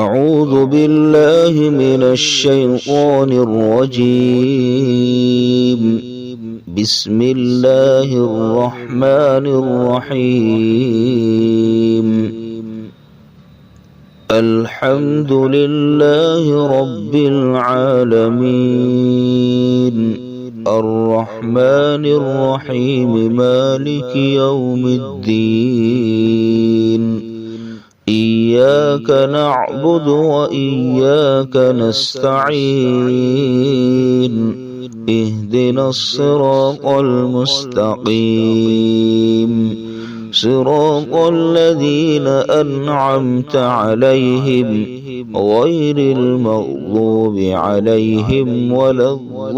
أعوذ بالله من الشيطان الرجيم. بسم الله الرحمن الرحيم. الحمد لله رب العالمين، الرحمن الرحيم، مالك يوم الدين. إياك نعبد وإياك نستعين. اهدنا الصراط المستقيم، صراط الذين أنعمت عليهم غير المغضوب عليهم ولا الضالين.